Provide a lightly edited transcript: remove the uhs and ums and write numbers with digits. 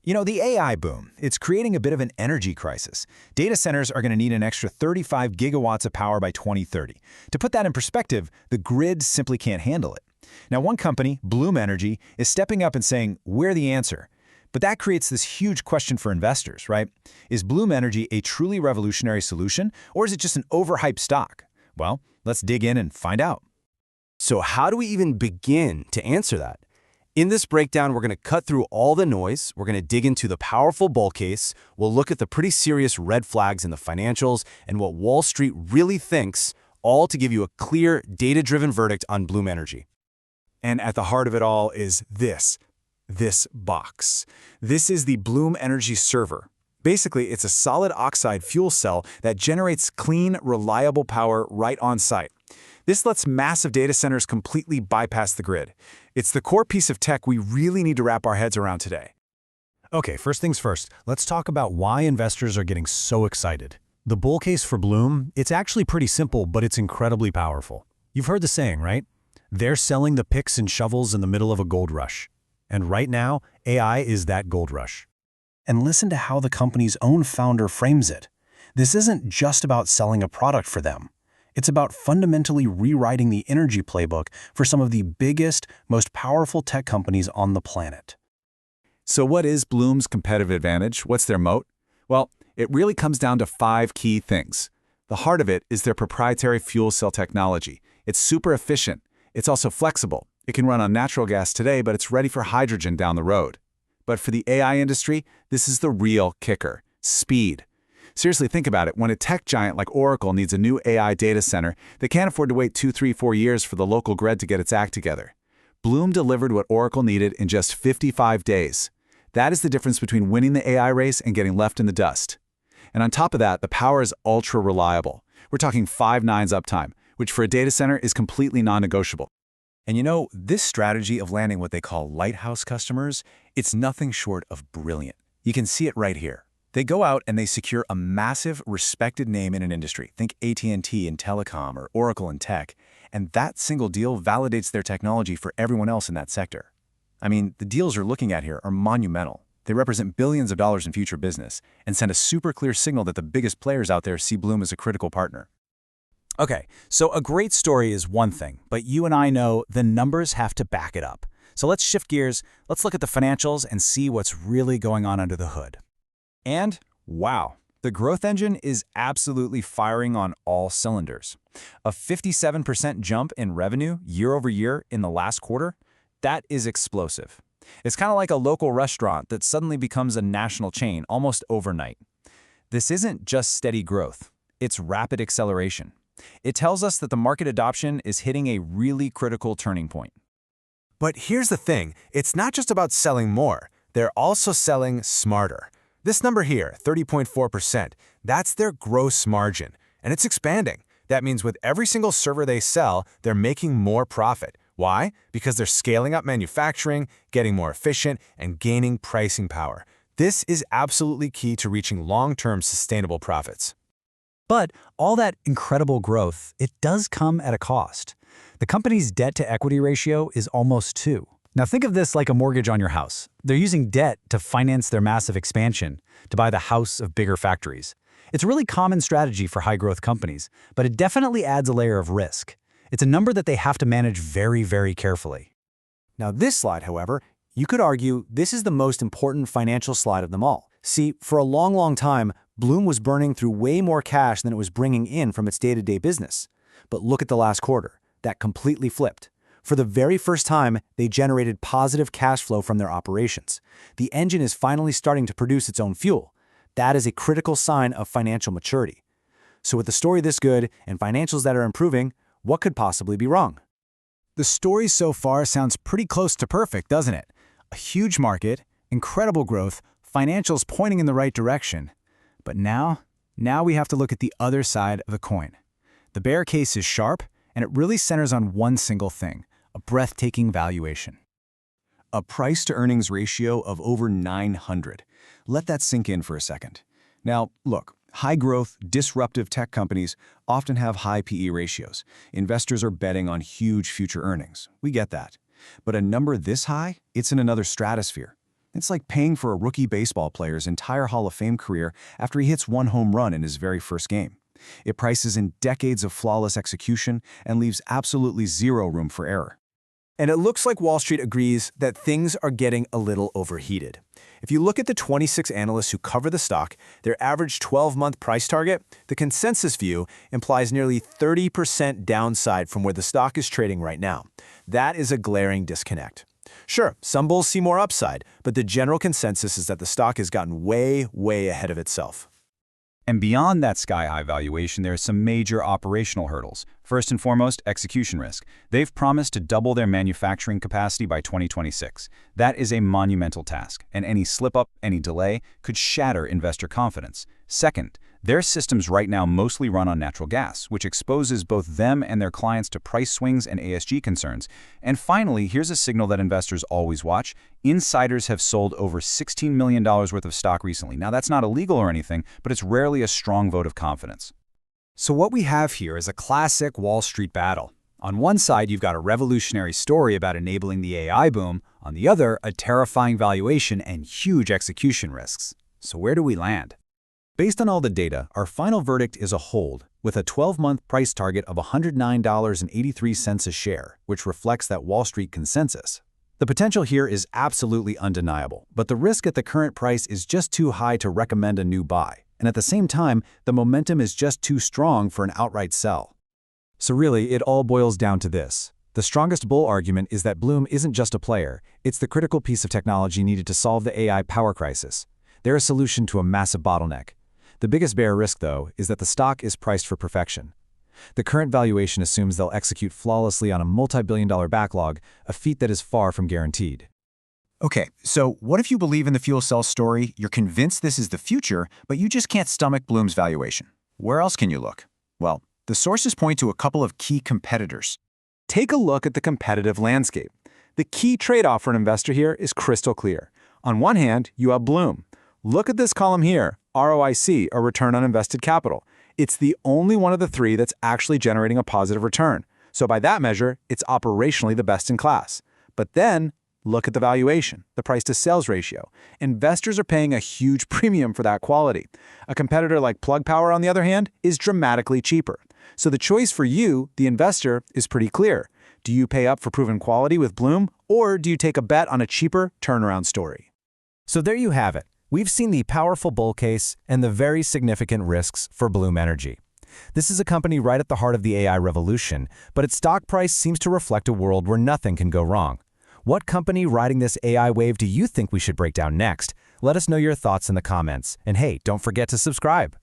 The AI boom, it's creating a bit of an energy crisis. Data centers are going to need an extra 35 gigawatts of power by 2030. To put that in perspective, the grid simply can't handle it. Now, one company, Bloom Energy, is stepping up and saying, we're the answer. But that creates this huge question for investors, right? Is Bloom Energy a truly revolutionary solution, or is it just an overhyped stock? Well, let's dig in and find out. So how do we even begin to answer that? In this breakdown, we're going to cut through all the noise, we're going to dig into the powerful bull case, we'll look at the pretty serious red flags in the financials, and what Wall Street really thinks, all to give you a clear, data-driven verdict on Bloom Energy. And at the heart of it all is this box. This is the Bloom Energy server. Basically, it's a solid oxide fuel cell that generates clean, reliable power right on site. This lets massive data centers completely bypass the grid. It's the core piece of tech we really need to wrap our heads around today. Okay, first things first, let's talk about why investors are getting so excited. The bull case for Bloom, it's actually pretty simple, but it's incredibly powerful. You've heard the saying, right? They're selling the picks and shovels in the middle of a gold rush. And right now, AI is that gold rush. And listen to how the company's own founder frames it. This isn't just about selling a product for them. It's about fundamentally rewriting the energy playbook for some of the biggest, most powerful tech companies on the planet. So what is Bloom's competitive advantage? What's their moat? Well, it really comes down to 5 key things. The heart of it is their proprietary fuel cell technology. It's super efficient. It's also flexible. It can run on natural gas today, but it's ready for hydrogen down the road. But for the AI industry, this is the real kicker: speed. Seriously, think about it. When a tech giant like Oracle needs a new AI data center, they can't afford to wait 2, 3, 4 years for the local grid to get its act together. Bloom delivered what Oracle needed in just 55 days. That is the difference between winning the AI race and getting left in the dust. And on top of that, the power is ultra reliable. We're talking 5 nines uptime, which for a data center is completely non-negotiable. And this strategy of landing what they call Lighthouse customers, it's nothing short of brilliant. You can see it right here. They go out and they secure a massive, respected name in an industry. Think AT&T in telecom or Oracle in tech. And that single deal validates their technology for everyone else in that sector. I mean, the deals you're looking at here are monumental. They represent billions of dollars in future business and send a super clear signal that the biggest players out there see Bloom as a critical partner. Okay, so a great story is one thing, but you and I know the numbers have to back it up. So let's shift gears, let's look at the financials and see what's really going on under the hood. And wow, the growth engine is absolutely firing on all cylinders. A 57% jump in revenue year over year in the last quarter, that is explosive. It's kind of like a local restaurant that suddenly becomes a national chain almost overnight. This isn't just steady growth, it's rapid acceleration. It tells us that the market adoption is hitting a really critical turning point. But here's the thing, it's not just about selling more, they're also selling smarter. This number here, 30.4%, that's their gross margin, and it's expanding. That means with every single server they sell, they're making more profit. Why? Because they're scaling up manufacturing, getting more efficient, and gaining pricing power. This is absolutely key to reaching long-term sustainable profits. But all that incredible growth, it does come at a cost. The company's debt-to-equity ratio is almost 2. Now think of this like a mortgage on your house. They're using debt to finance their massive expansion, to buy the house of bigger factories. It's a really common strategy for high-growth companies, but it definitely adds a layer of risk. It's a number that they have to manage very, very carefully. Now this slide, however, you could argue this is the most important financial slide of them all. See, for a long, long time, Bloom was burning through way more cash than it was bringing in from its day-to-day business. But look at the last quarter. That completely flipped. For the very first time, they generated positive cash flow from their operations. The engine is finally starting to produce its own fuel. That is a critical sign of financial maturity. So with the story this good and financials that are improving, what could possibly be wrong? The story so far sounds pretty close to perfect, doesn't it? A huge market, incredible growth, financials pointing in the right direction. But now we have to look at the other side of the coin. The bear case is sharp, and it really centers on one single thing: a breathtaking valuation. A price-to-earnings ratio of over 900. Let that sink in for a second. Now, look, high-growth, disruptive tech companies often have high PE ratios. Investors are betting on huge future earnings. We get that. But a number this high, it's in another stratosphere. It's like paying for a rookie baseball player's entire Hall of Fame career after he hits one home run in his very first game. It prices in decades of flawless execution and leaves absolutely zero room for error. And it looks like Wall Street agrees that things are getting a little overheated. If you look at the 26 analysts who cover the stock, their average 12-month price target, the consensus view implies nearly 30% downside from where the stock is trading right now. That is a glaring disconnect. Sure, some bulls see more upside, but the general consensus is that the stock has gotten way, way ahead of itself. And beyond that sky-high valuation, there are some major operational hurdles. First and foremost, execution risk. They've promised to double their manufacturing capacity by 2026. That is a monumental task, and any slip-up, any delay, could shatter investor confidence. Second, their systems right now mostly run on natural gas, which exposes both them and their clients to price swings and ESG concerns. And finally, here's a signal that investors always watch. Insiders have sold over $16 million worth of stock recently. Now, that's not illegal or anything, but it's rarely a strong vote of confidence. So what we have here is a classic Wall Street battle. On one side, you've got a revolutionary story about enabling the AI boom. On the other, a terrifying valuation and huge execution risks. So where do we land? Based on all the data, our final verdict is a hold, with a 12-month price target of $109.83 a share, which reflects that Wall Street consensus. The potential here is absolutely undeniable, but the risk at the current price is just too high to recommend a new buy. And at the same time, the momentum is just too strong for an outright sell. So really, it all boils down to this. The strongest bull argument is that Bloom isn't just a player, it's the critical piece of technology needed to solve the AI power crisis. They're a solution to a massive bottleneck. The biggest bear risk, though, is that the stock is priced for perfection. The current valuation assumes they'll execute flawlessly on a multi-billion-dollar backlog, a feat that is far from guaranteed. Okay, so what if you believe in the fuel cell story, you're convinced this is the future, but you just can't stomach Bloom's valuation? Where else can you look? Well, the sources point to a couple of key competitors. Take a look at the competitive landscape. The key trade-off for an investor here is crystal clear. On one hand, you have Bloom. Look at this column here, ROIC, or return on invested capital. It's the only one of the three that's actually generating a positive return. So by that measure, it's operationally the best in class. But then, look at the valuation, the price-to-sales ratio. Investors are paying a huge premium for that quality. A competitor like Plug Power, on the other hand, is dramatically cheaper. So the choice for you, the investor, is pretty clear. Do you pay up for proven quality with Bloom, or do you take a bet on a cheaper turnaround story? So there you have it. We've seen the powerful bull case and the very significant risks for Bloom Energy. This is a company right at the heart of the AI revolution, but its stock price seems to reflect a world where nothing can go wrong. What company riding this AI wave do you think we should break down next? Let us know your thoughts in the comments. And hey, don't forget to subscribe.